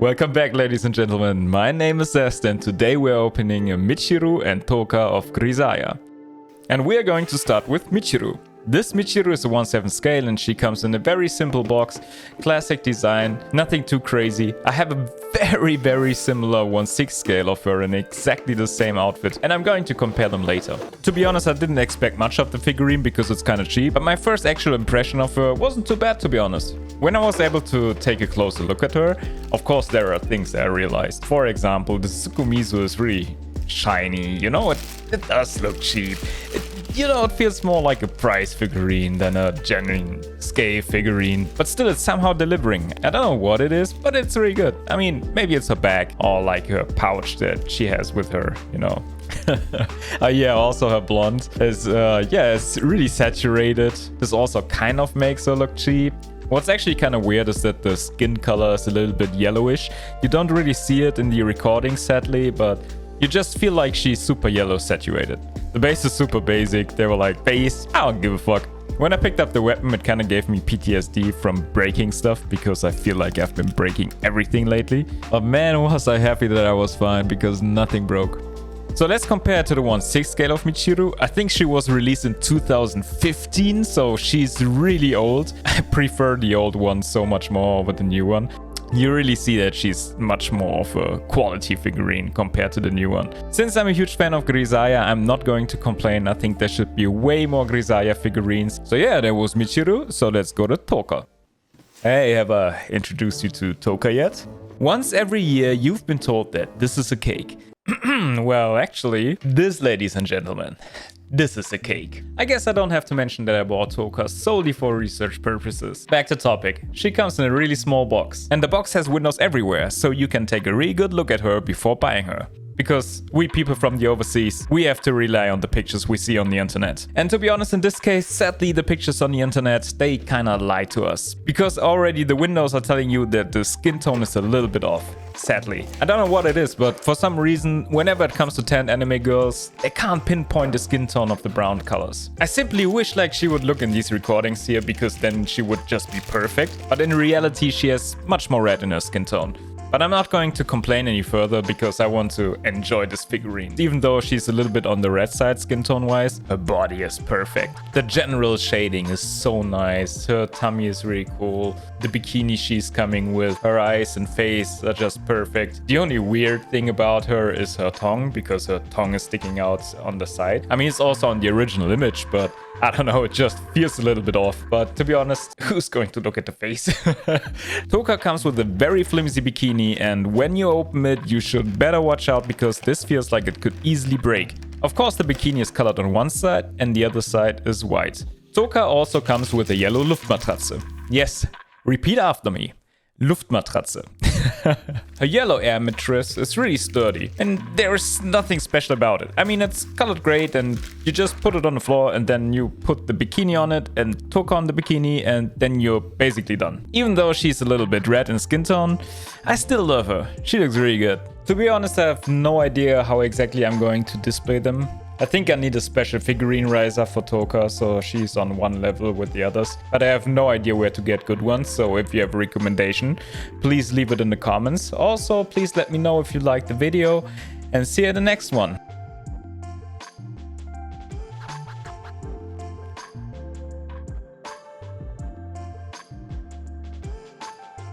Welcome back, ladies and gentlemen. My name is Zest, and today we're opening a Michiru and Touka of Grisaia. And we are going to start with Michiru. This Michiru is a 1/7 scale and she comes in a very simple box, classic design, nothing too crazy. I have a very similar 1/6 scale of her in exactly the same outfit, and I'm going to compare them later. To be honest, I didn't expect much of the figurine because it's kinda cheap, but my first actual impression of her wasn't too bad, to be honest. When I was able to take a closer look at her, of course there are things that I realized. For example, the Tsukumizu is really shiny, you know, it does look cheap. It feels more like a prize figurine than a genuine scale figurine, but still it's somehow delivering. I don't know what it is, but it's really good. I mean, maybe it's her bag or like her pouch that she has with her, you know. Yeah, also her blonde is, it's really saturated. This also kind of makes her look cheap. What's actually kind of weird is that the skin color is a little bit yellowish. You don't really see it in the recording, sadly, but you just feel like she's super yellow saturated. The base is super basic. They were like, base, I don't give a fuck. When I picked up the weapon, it kind of gave me PTSD from breaking stuff because I feel like I've been breaking everything lately. But man, was I happy that I was fine because nothing broke. So let's compare to the 1/6 scale of Michiru. I think she was released in 2015, so she's really old. I prefer the old one so much more over the new one. You really see that she's much more of a quality figurine compared to the new one. Since I'm a huge fan of Grisaia, I'm not going to complain. I think there should be way more Grisaia figurines. So yeah, there was Michiru, so let's go to Touka. Hey, have I introduced you to Touka yet? Once every year, you've been told that this is a cake. Well, actually, this, ladies and gentlemen, this is a cake. I guess I don't have to mention that I bought Touka solely for research purposes. Back to topic. She comes in a really small box, and the box has windows everywhere, so you can take a really good look at her before buying her. Because we people from the overseas, we have to rely on the pictures we see on the internet. And to be honest, in this case, sadly, the pictures on the internet, they kinda lie to us. Because already the windows are telling you that the skin tone is a little bit off. Sadly. I don't know what it is, but for some reason, whenever it comes to tan anime girls, they can't pinpoint the skin tone of the brown colors. I simply wish like she would look in these recordings here, because then she would just be perfect. But in reality, she has much more red in her skin tone. But I'm not going to complain any further because I want to enjoy this figurine. Even though she's a little bit on the red side skin tone wise, her body is perfect. The general shading is so nice. Her tummy is really cool. The bikini she's coming with, her eyes and face are just perfect. The only weird thing about her is her tongue, because her tongue is sticking out on the side. I mean, it's also on the original image, but I don't know, it just feels a little bit off. But to be honest, who's going to look at the face? Touka comes with a very flimsy bikini, and when you open it, you should better watch out because this feels like it could easily break. Of course, the bikini is colored on one side and the other side is white. Touka also comes with a yellow Luftmatratze. Yes, repeat after me. Luftmatratze. Her yellow air mattress is really sturdy and there is nothing special about it. I mean, it's colored great and you just put it on the floor and then you put the bikini on it and Touka on the bikini and then you're basically done. Even though she's a little bit red in skin tone, I still love her. She looks really good. To be honest, I have no idea how exactly I'm going to display them. I think I need a special figurine riser for Touka, so she's on one level with the others. But I have no idea where to get good ones, so if you have a recommendation, please leave it in the comments. Also, please let me know if you liked the video, and see you in the next one.